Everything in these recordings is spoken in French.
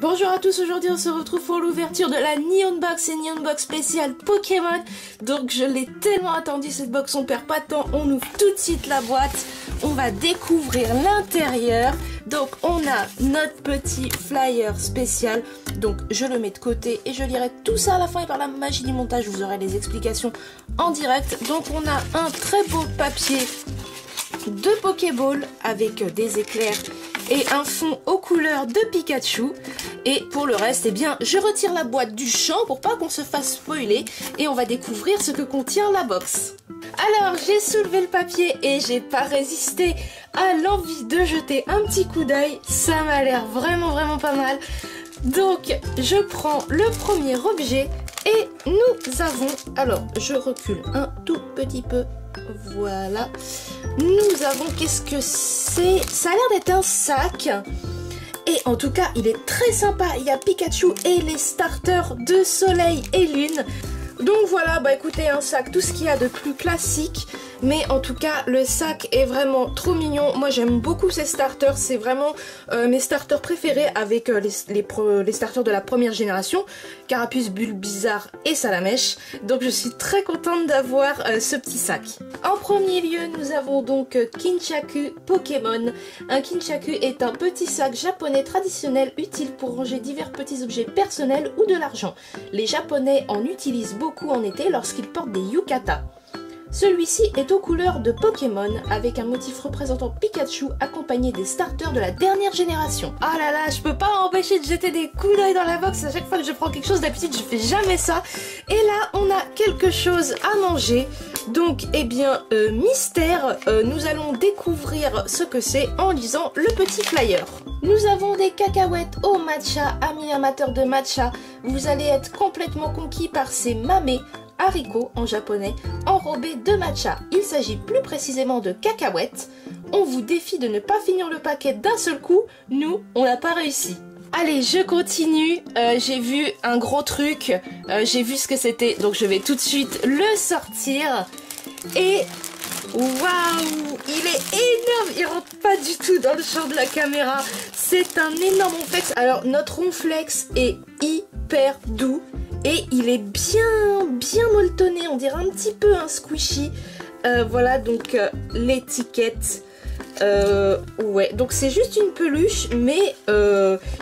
Bonjour à tous, aujourd'hui on se retrouve pour l'ouverture de la Neon Box et Neon Box spéciale Pokémon. Donc je l'ai tellement attendu cette box, on perd pas de temps, on ouvre tout de suite la boîte, on va découvrir l'intérieur. Donc on a notre petit flyer spécial, donc je le mets de côté et je lirai tout ça à la fin et par la magie du montage vous aurez les explications en direct. Donc on a un très beau papier de Pokéball avec des éclairs et un fond aux couleurs de Pikachu. Et pour le reste, eh bien, je retire la boîte du champ pour pas qu'on se fasse spoiler et on va découvrir ce que contient la box. Alors, j'ai soulevé le papier et j'ai pas résisté à l'envie de jeter un petit coup d'œil. Ça m'a l'air vraiment pas mal. Donc, je prends le premier objet et nous avons... Alors, je recule un tout petit peu. Voilà. Nous avons... Qu'est-ce que c'est? Ça a l'air d'être un sac. Et en tout cas, il est très sympa. Il y a Pikachu et les starters de Soleil et Lune. Donc voilà, bah écoutez, un sac, tout ce qu'il y a de plus classique. Mais en tout cas, le sac est vraiment trop mignon. Moi, j'aime beaucoup ces starters. C'est vraiment mes starters préférés avec les starters de la première génération. Carapuce, Bulbizarre et Salamèche. Donc, je suis très contente d'avoir ce petit sac. En premier lieu, nous avons donc Kinchaku Pokémon. Un Kinchaku est un petit sac japonais traditionnel utile pour ranger divers petits objets personnels ou de l'argent. Les Japonais en utilisent beaucoup en été lorsqu'ils portent des yukata. Celui-ci est aux couleurs de Pokémon avec un motif représentant Pikachu accompagné des starters de la dernière génération. Ah là là, je peux pas m'empêcher de jeter des coups d'œil dans la box à chaque fois que je prends quelque chose. D'habitude, je fais jamais ça. Et là, on a quelque chose à manger. Donc, eh bien, mystère, nous allons découvrir ce que c'est en lisant le petit flyer. Nous avons des cacahuètes au matcha. Amis amateurs de matcha, vous allez être complètement conquis par ces mamés, haricots en japonais, enrobés de matcha. Il s'agit plus précisément de cacahuètes. On vous défie de ne pas finir le paquet d'un seul coup. Nous, on n'a pas réussi. Allez, je continue. J'ai vu un gros truc. J'ai vu ce que c'était. Donc je vais tout de suite le sortir. Et waouh, il est énorme. Il rentre pas du tout dans le champ de la caméra. C'est un énorme ronflex. Alors notre ronflex est hyper doux. Et il est bien molletonné, on dirait un petit peu un squishy. Voilà donc l'étiquette. Ouais, donc c'est juste une peluche, mais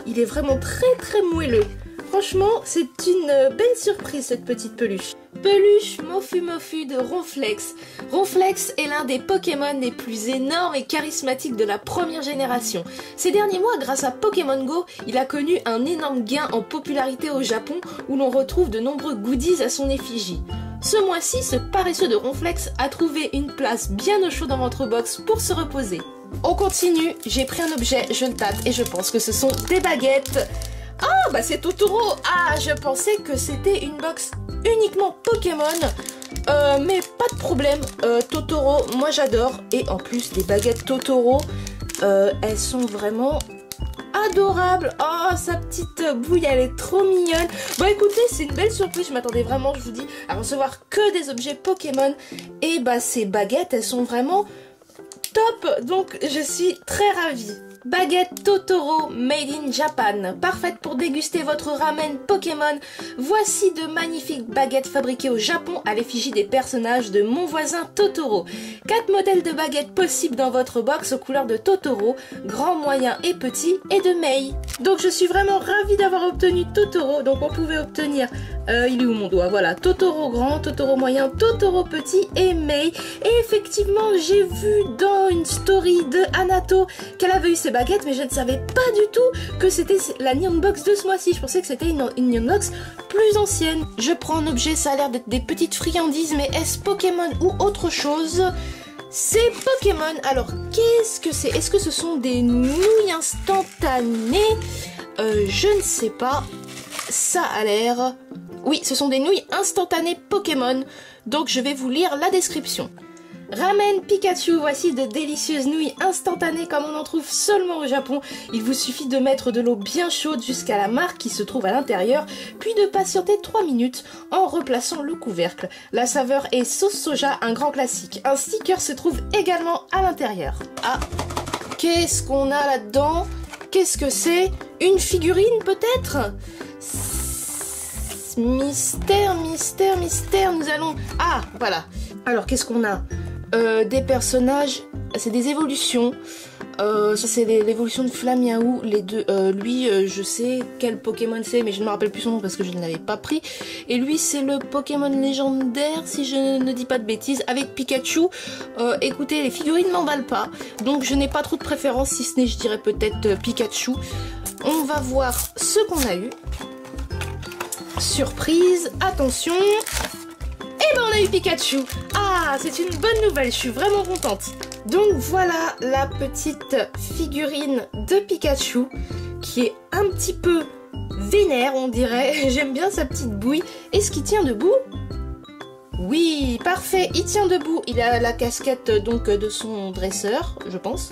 il est vraiment très moelleux. Franchement, c'est une belle surprise cette petite peluche. Peluche Mofu de Ronflex. Ronflex est l'un des Pokémon les plus énormes et charismatiques de la première génération. Ces derniers mois, grâce à Pokémon Go, il a connu un énorme gain en popularité au Japon où l'on retrouve de nombreux goodies à son effigie. Ce mois-ci, ce paresseux de Ronflex a trouvé une place bien au chaud dans votre box pour se reposer. On continue, j'ai pris un objet, je le tâte et je pense que ce sont des baguettes. Ah bah c'est Totoro. Ah, je pensais que c'était une box uniquement Pokémon, mais pas de problème. Totoro, moi j'adore. Et en plus des baguettes Totoro, elles sont vraiment adorables. Oh, sa petite bouille, elle est trop mignonne. Bon écoutez, c'est une belle surprise. Je m'attendais vraiment, je vous dis, à recevoir que des objets Pokémon. Et bah ces baguettes, elles sont vraiment top. Donc je suis très ravie. Baguette Totoro made in Japan, parfaite pour déguster votre ramen Pokémon. Voici de magnifiques baguettes fabriquées au Japon à l'effigie des personnages de Mon voisin Totoro. 4 modèles de baguettes possibles dans votre box aux couleurs de Totoro, grand, moyen et petit, et de Mei. Donc je suis vraiment ravie d'avoir obtenu Totoro. Donc on pouvait obtenir, il est où mon doigt? Voilà, Totoro grand, Totoro moyen, Totoro petit et Mei. Et effectivement, j'ai vu dans une story de Anato qu'elle avait eu ses baguettes, mais je ne savais pas du tout que c'était la Neon Box de ce mois-ci. Je pensais que c'était une Neon Box plus ancienne. Je prends un objet, ça a l'air d'être des petites friandises, mais est-ce Pokémon ou autre chose? C'est Pokémon. Alors, qu'est-ce que c'est? Est-ce que ce sont des nouilles instantanées? Je ne sais pas. Ça a l'air... Oui, ce sont des nouilles instantanées Pokémon. Donc, je vais vous lire la description. Ramen Pikachu, voici de délicieuses nouilles instantanées comme on en trouve seulement au Japon. Il vous suffit de mettre de l'eau bien chaude jusqu'à la marque qui se trouve à l'intérieur, puis de patienter 3 minutes en replaçant le couvercle. La saveur est sauce soja, un grand classique. Un sticker se trouve également à l'intérieur. Ah, qu'est-ce qu'on a là-dedans? Qu'est-ce que c'est? Une figurine peut-être? Mystère, mystère, mystère, nous allons... Ah, voilà. Alors, qu'est-ce qu'on a? Des personnages, c'est des évolutions. Ça, c'est l'évolution de Flamiaou, les deux. Lui, je sais quel Pokémon c'est, mais je ne me rappelle plus son nom parce que je ne l'avais pas pris. Et lui, c'est le Pokémon légendaire, si je ne dis pas de bêtises, avec Pikachu. Écoutez, les figurines n'emballent pas, donc je n'ai pas trop de préférence, si ce n'est, je dirais peut-être Pikachu. On va voir ce qu'on a eu. Surprise, attention. Et ben on a eu Pikachu. Ah, c'est une bonne nouvelle, je suis vraiment contente. Donc voilà la petite figurine de Pikachu qui est un petit peu vénère, on dirait. J'aime bien sa petite bouille. Est-ce qu'il tient debout? Oui, parfait, il tient debout. Il a la casquette donc de son dresseur, je pense.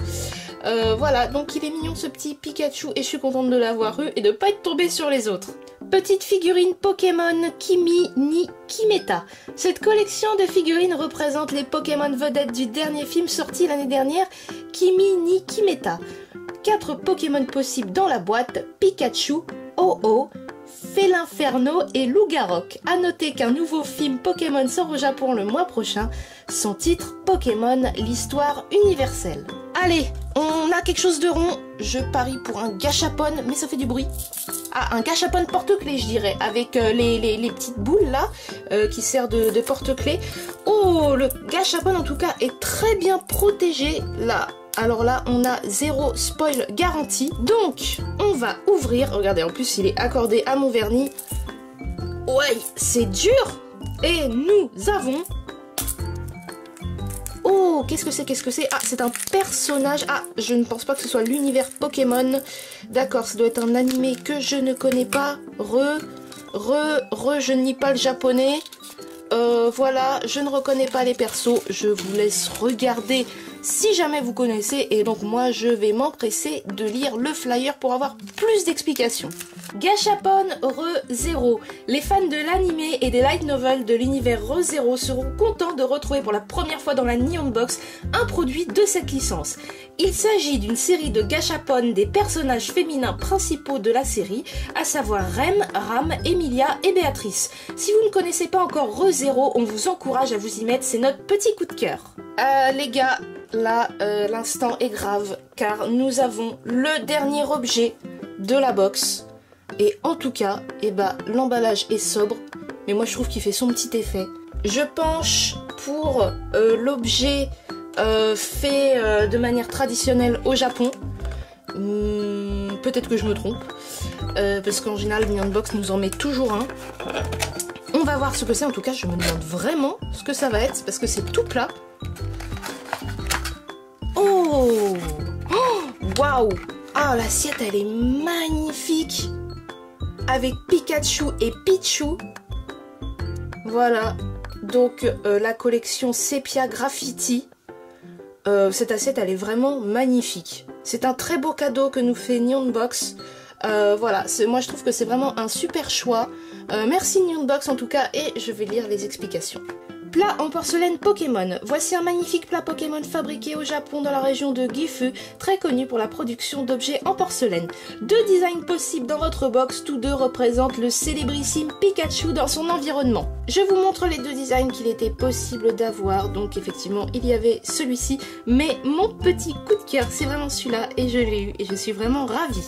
Voilà, donc il est mignon ce petit Pikachu et je suis contente de l'avoir eu et de pas être tombée sur les autres. Petite figurine Pokémon Kimi ni Kimeta. Cette collection de figurines représente les Pokémon vedettes du dernier film sorti l'année dernière, Kimi ni Kimeta. 4 Pokémon possibles dans la boîte, Pikachu, Oh-Oh, Félinferno et Lougarok. A noter qu'un nouveau film Pokémon sort au Japon le mois prochain. Son titre, Pokémon, l'histoire universelle. Allez, on a quelque chose de rond. Je parie pour un gâchapon, mais ça fait du bruit. Ah, un gâchapon porte-clés, je dirais, avec les petites boules là, qui servent de porte-clés. Oh, le gâchapon en tout cas est très bien protégé là. Alors là, on a 0 spoil garanti. Donc, on va ouvrir. Regardez, en plus, il est accordé à mon vernis. Ouais, c'est dur. Et nous avons... Oh, qu'est-ce que c'est? Qu'est-ce que c'est? Ah, c'est un personnage. Ah, je ne pense pas que ce soit l'univers Pokémon. D'accord, ça doit être un animé que je ne connais pas. Je ne lis pas le japonais. Voilà, je ne reconnais pas les persos. Je vous laisse regarder si jamais vous connaissez. Et donc moi, je vais m'empresser de lire le flyer pour avoir plus d'explications. Gachapon ReZero. Les fans de l'animé et des light novels de l'univers ReZero seront contents de retrouver pour la première fois dans la Neon Box un produit de cette licence. Il s'agit d'une série de gachapon des personnages féminins principaux de la série, à savoir Rem, Ram, Emilia et Béatrice. Si vous ne connaissez pas encore ReZero, on vous encourage à vous y mettre, c'est notre petit coup de cœur. Les gars, là, l'instant est grave, car nous avons le dernier objet de la box. Et en tout cas, eh ben, l'emballage est sobre, mais moi je trouve qu'il fait son petit effet. Je penche pour l'objet fait de manière traditionnelle au Japon. Peut-être que je me trompe, parce qu'en général, Neon Box nous en met toujours un. On va voir ce que c'est, en tout cas je me demande vraiment ce que ça va être, parce que c'est tout plat. Oh, waouh! Ah, l'assiette elle est magnifique! Avec Pikachu et Pichu. Voilà. Donc la collection Sepia Graffiti. Cette assiette elle est vraiment magnifique. C'est un très beau cadeau que nous fait Neon Box. Voilà, moi je trouve que c'est vraiment un super choix. Merci Neon Box en tout cas et je vais lire les explications. Plat en porcelaine Pokémon. Voici un magnifique plat Pokémon fabriqué au Japon dans la région de Gifu, très connu pour la production d'objets en porcelaine. 2 designs possibles dans votre box, tous deux représentent le célébrissime Pikachu dans son environnement. Je vous montre les 2 designs qu'il était possible d'avoir, donc effectivement il y avait celui-ci, mais mon petit coup de cœur c'est vraiment celui-là et je l'ai eu et je suis vraiment ravie.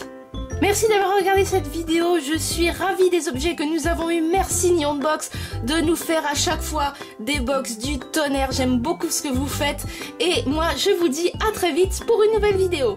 Merci d'avoir regardé cette vidéo, je suis ravie des objets que nous avons eu. Merci Neon Box de nous faire à chaque fois des box du tonnerre. J'aime beaucoup ce que vous faites et moi je vous dis à très vite pour une nouvelle vidéo.